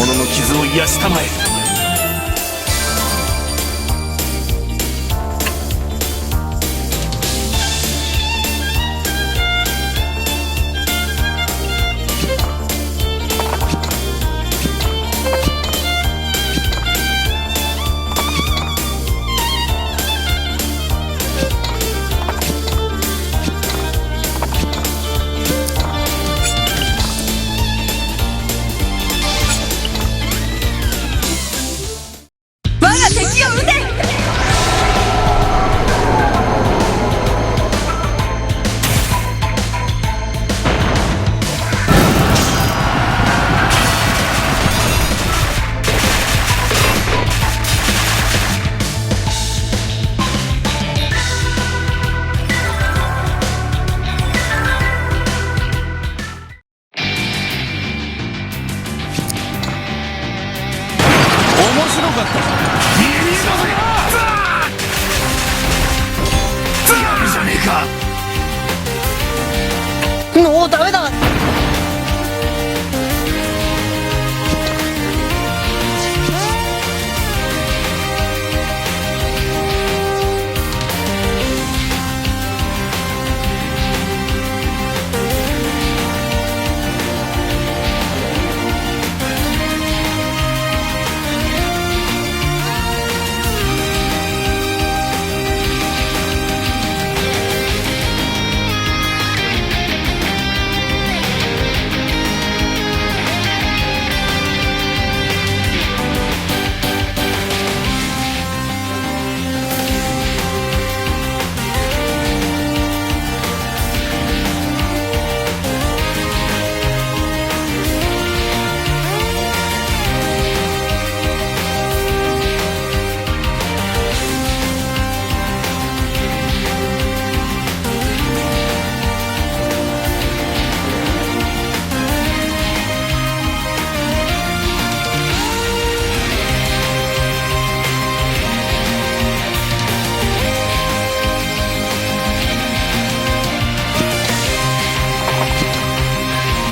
者の傷を癒したまえ。もうダメだ。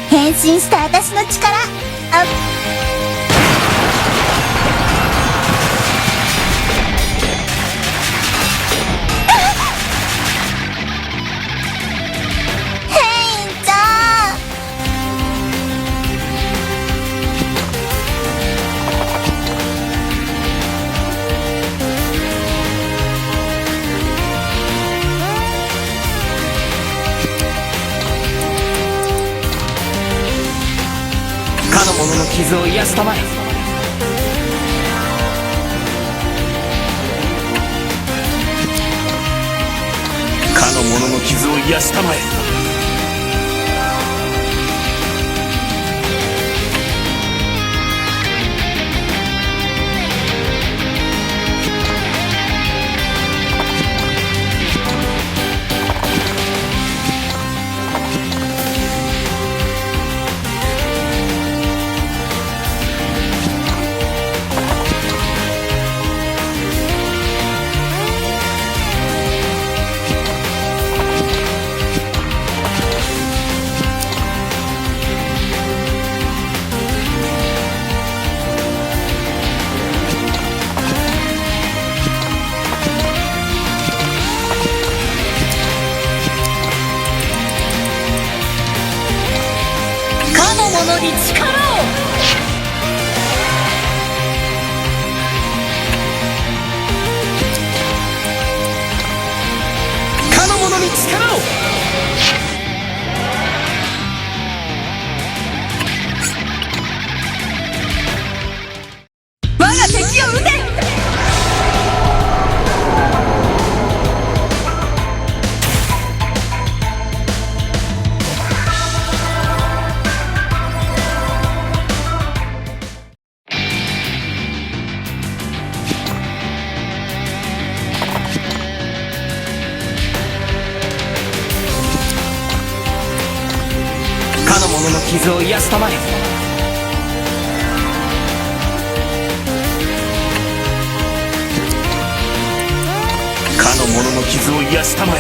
変身した私の力、ヘインちゃん。かの者の傷を癒したまえ。かの者の傷を癒したまえ。かの者に力を。かの者に力を。我が敵を撃て。かの者の傷を癒したまえ。かの者の傷を癒したまえ。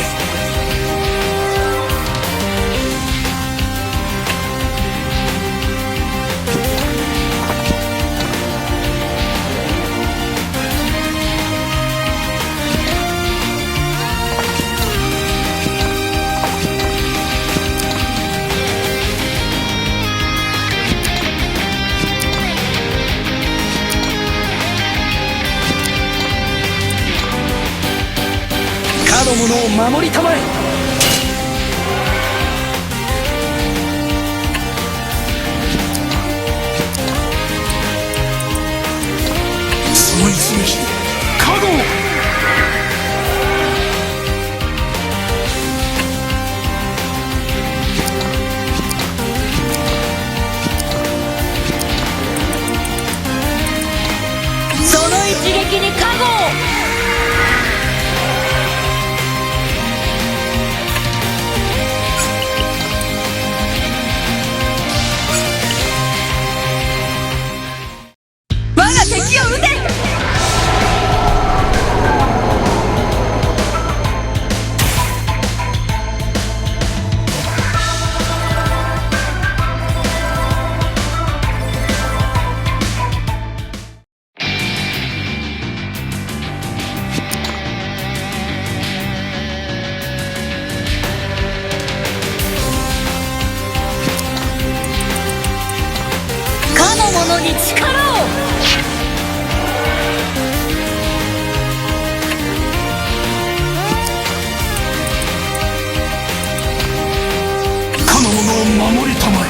かの者を守りたまえ。その一撃加護。その一撃に加護。我が敵を撃て。かの者に力を。かの者を守りたまえ。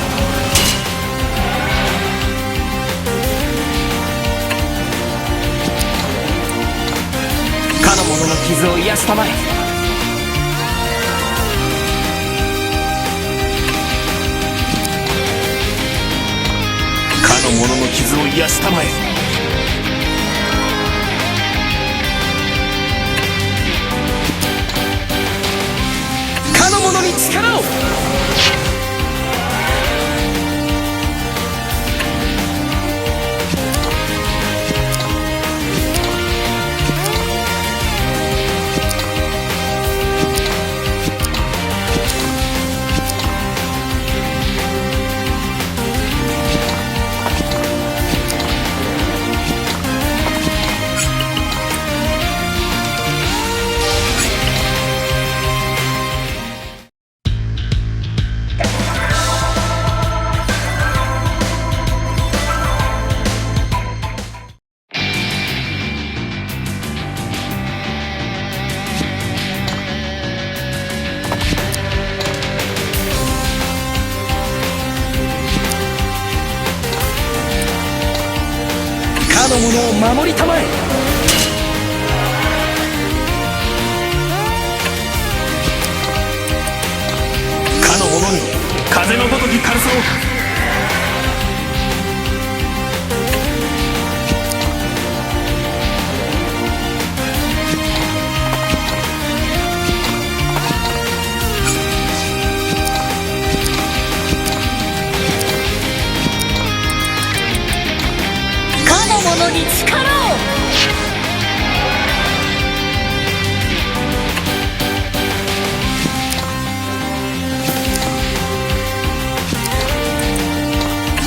かの者の傷を癒したまえ。かの者の傷を癒したまえ。かの者に力を。かの者を守りたまえ。かの者に風のごとき軽さを。かの者に力を。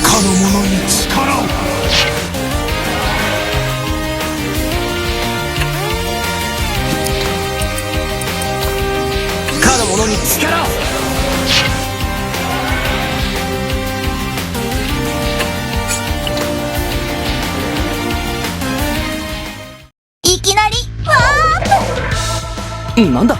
かの者に力を。かの者に力を。いきなりワープ。なんだ